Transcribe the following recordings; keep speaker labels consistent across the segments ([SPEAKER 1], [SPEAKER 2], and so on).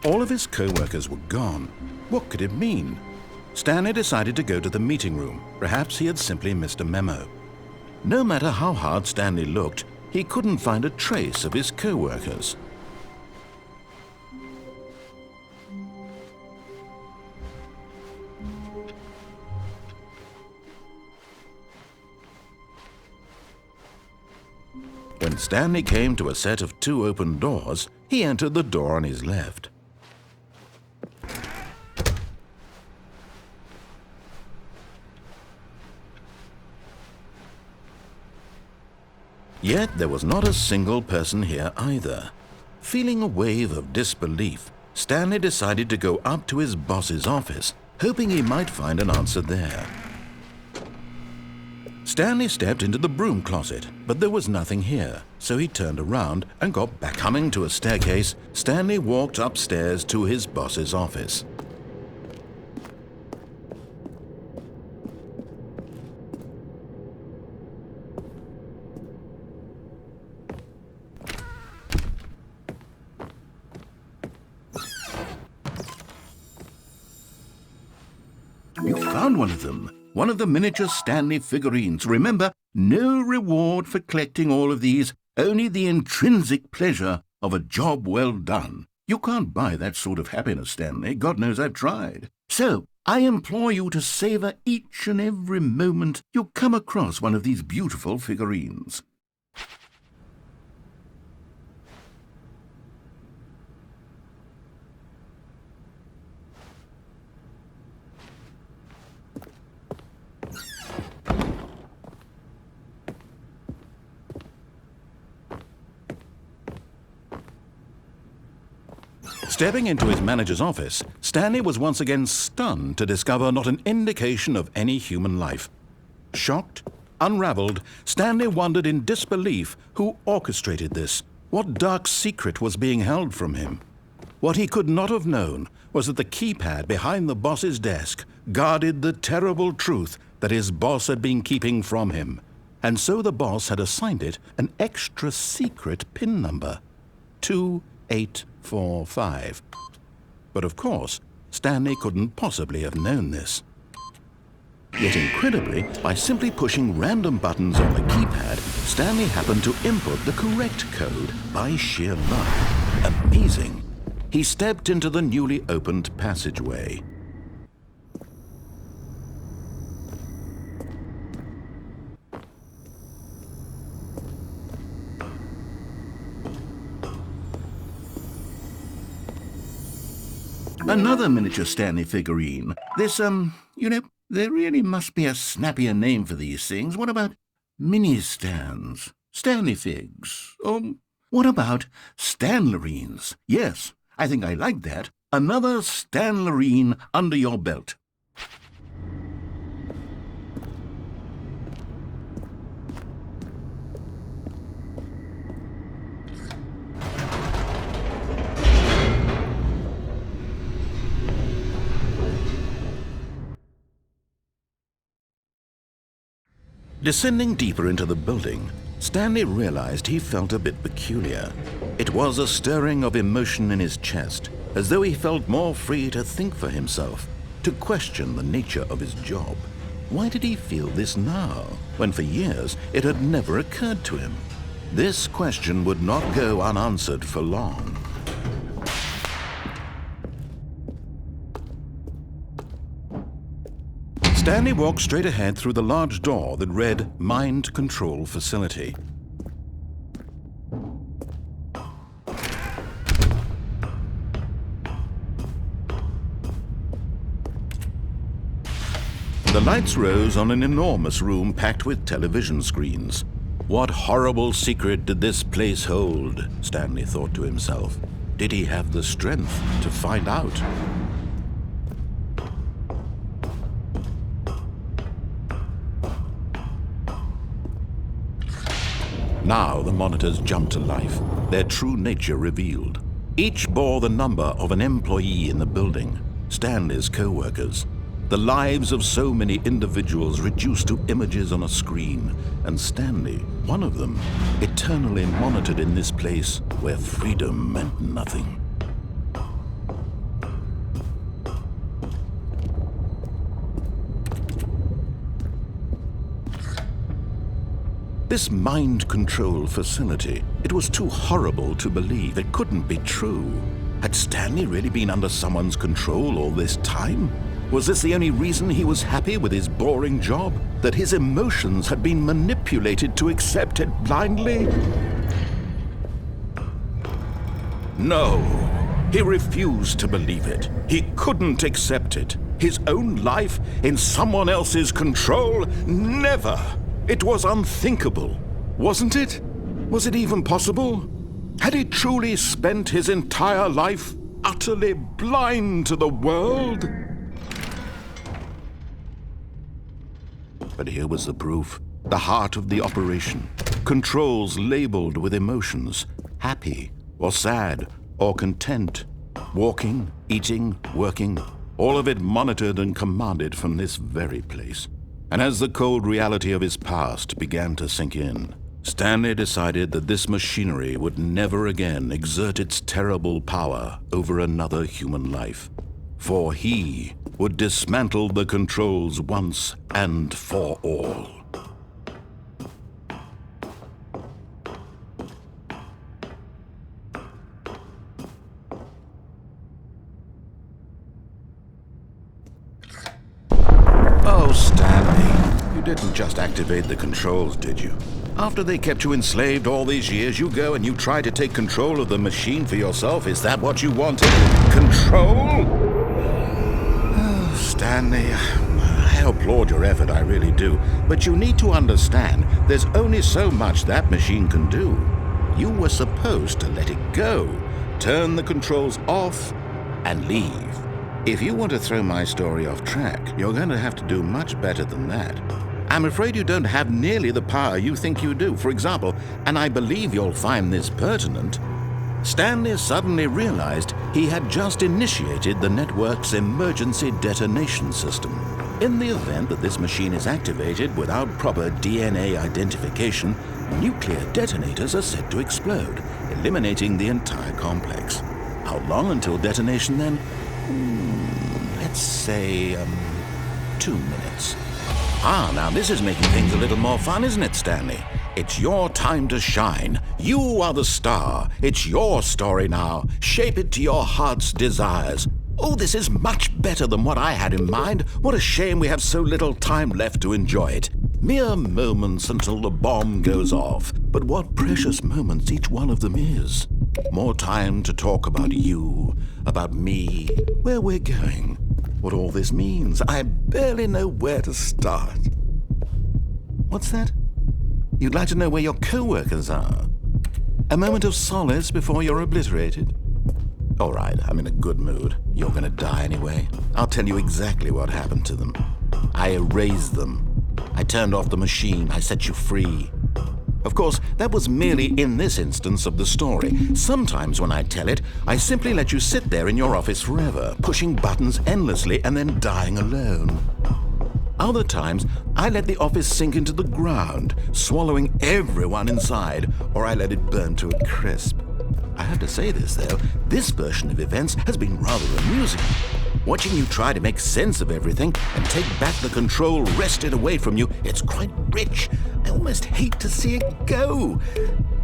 [SPEAKER 1] All of his co-workers were gone. What could it mean? Stanley decided to go to the meeting room. Perhaps he had simply missed a memo. No matter how hard Stanley looked, he couldn't find a trace of his co-workers. When Stanley came to a set of 2 open doors, he entered the door on his left. Yet there was not a single person here either. Feeling a wave of disbelief, Stanley decided to go up to his boss's office, hoping he might find an answer there. Stanley stepped into the broom closet, but there was nothing here, so he turned around and got back. Coming to a staircase, Stanley walked upstairs to his boss's office. You found one of them. One of the miniature Stanley figurines. Remember, no reward for collecting all of these, only the intrinsic pleasure of a job well done. You can't buy that sort of happiness, Stanley. God knows I've tried. So, I implore you to savor each and every moment you come across one of these beautiful figurines. Stepping into his manager's office, Stanley was once again stunned to discover not an indication of any human life. Shocked, unraveled, Stanley wondered in disbelief who orchestrated this. What dark secret was being held from him? What he could not have known was that the keypad behind the boss's desk guarded the terrible truth that his boss had been keeping from him. And so the boss had assigned it an extra secret PIN number, 2845. But of course, Stanley couldn't possibly have known this. Yet incredibly, by simply pushing random buttons on the keypad, Stanley happened to input the correct code by sheer luck. Amazing. He stepped into the newly opened passageway. Another miniature Stanley figurine. This, there really must be a snappier name for these things. What about mini-stands? Stanley figs? Or what about Stanlerines? Yes, I think I like that. Another Stanlerine under your belt. Descending deeper into the building, Stanley realized he felt a bit peculiar. It was a stirring of emotion in his chest, as though he felt more free to think for himself, to question the nature of his job. Why did he feel this now, when for years it had never occurred to him? This question would not go unanswered for long. Stanley walked straight ahead through the large door that read Mind Control Facility. The lights rose on an enormous room packed with television screens. What horrible secret did this place hold? Stanley thought to himself. Did he have the strength to find out? Now the monitors jumped to life, their true nature revealed. Each bore the number of an employee in the building, Stanley's co-workers. The lives of so many individuals reduced to images on a screen, and Stanley, one of them, eternally monitored in this place where freedom meant nothing. This mind control facility, it was too horrible to believe. It couldn't be true. Had Stanley really been under someone's control all this time? Was this the only reason he was happy with his boring job? That his emotions had been manipulated to accept it blindly? No, he refused to believe it. He couldn't accept it. His own life in someone else's control? Never! It was unthinkable, wasn't it? Was it even possible? Had he truly spent his entire life utterly blind to the world? But here was the proof, the heart of the operation. Controls labeled with emotions, happy or sad or content, walking, eating, working, all of it monitored and commanded from this very place. And as the cold reality of his past began to sink in, Stanley decided that this machinery would never again exert its terrible power over another human life. For he would dismantle the controls once and for all. Oh, Stanley, you didn't just activate the controls, did you? After they kept you enslaved all these years, you go and you try to take control of the machine for yourself? Is that what you wanted? Control? Oh, Stanley, I applaud your effort, I really do. But you need to understand, there's only so much that machine can do. You were supposed to let it go, turn the controls off, and leave. If you want to throw my story off track, you're going to have to do much better than that. I'm afraid you don't have nearly the power you think you do. For example, and I believe you'll find this pertinent, Stanley suddenly realized he had just initiated the network's emergency detonation system. In the event that this machine is activated without proper DNA identification, nuclear detonators are said to explode, eliminating the entire complex. How long until detonation then? Let's say, 2 minutes. Ah, now this is making things a little more fun, isn't it, Stanley? It's your time to shine. You are the star. It's your story now. Shape it to your heart's desires. Oh, this is much better than what I had in mind. What a shame we have so little time left to enjoy it. Mere moments until the bomb goes off. But what precious moments each one of them is. More time to talk about you, about me, where we're going, what all this means. I barely know where to start. What's that? You'd like to know where your co-workers are? A moment of solace before you're obliterated? All right, I'm in a good mood. You're gonna die anyway. I'll tell you exactly what happened to them. I erased them. I turned off the machine. I set you free. Of course, that was merely in this instance of the story. Sometimes when I tell it, I simply let you sit there in your office forever, pushing buttons endlessly and then dying alone. Other times, I let the office sink into the ground, swallowing everyone inside, or I let it burn to a crisp. I have to say this, though, this version of events has been rather amusing. Watching you try to make sense of everything and take back the control wrested away from you, it's quite rich. I almost hate to see it go.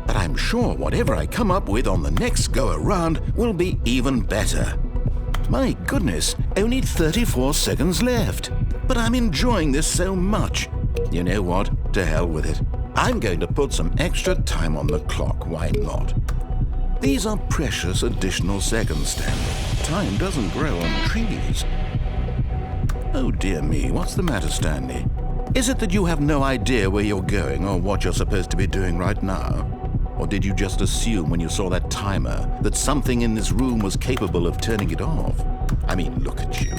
[SPEAKER 1] But I'm sure whatever I come up with on the next go-around will be even better. My goodness, only 34 seconds left. But I'm enjoying this so much. You know what? To hell with it. I'm going to put some extra time on the clock. Why not? These are precious additional seconds, Stanley. Time doesn't grow on trees. Oh dear me, what's the matter, Stanley? Is it that you have no idea where you're going or what you're supposed to be doing right now? Or did you just assume when you saw that timer that something in this room was capable of turning it off? I mean, look at you.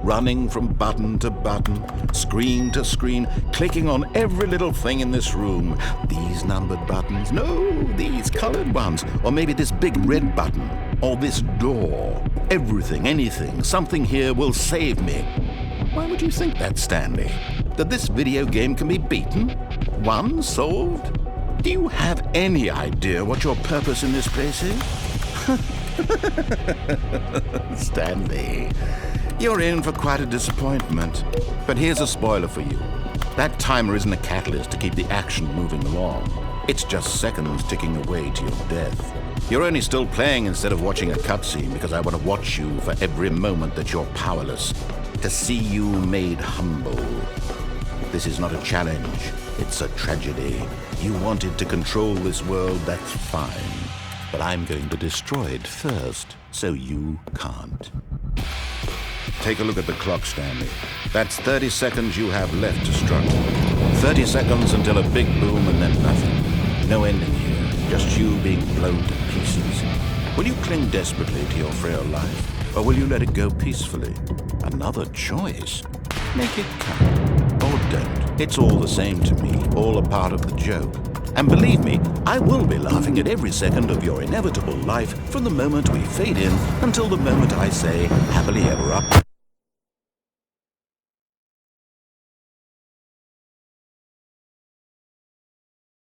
[SPEAKER 1] Running from button to button, screen to screen, clicking on every little thing in this room. These numbered buttons, no, these colored ones. Or maybe this big red button, or this door. Everything, anything, something here will save me. Why would you think that, Stanley? That this video game can be beaten? Won? Solved? Do you have any idea what your purpose in this place is? Stanley, you're in for quite a disappointment. But here's a spoiler for you. That timer isn't a catalyst to keep the action moving along. It's just seconds ticking away to your death. You're only still playing instead of watching a cutscene because I want to watch you for every moment that you're powerless, to see you made humble. This is not a challenge, it's a tragedy. You wanted to control this world, that's fine. But I'm going to destroy it first, so you can't. Take a look at the clock, Stanley. That's 30 seconds you have left to struggle. 30 seconds until a big boom and then nothing. No ending here, just you being blown to pieces. Will you cling desperately to your frail life, or will you let it go peacefully? Another choice. Make it count, or don't. It's all the same to me, all a part of the joke. And believe me, I will be laughing at every second of your inevitable life from the moment we fade in until the moment I say, happily ever up.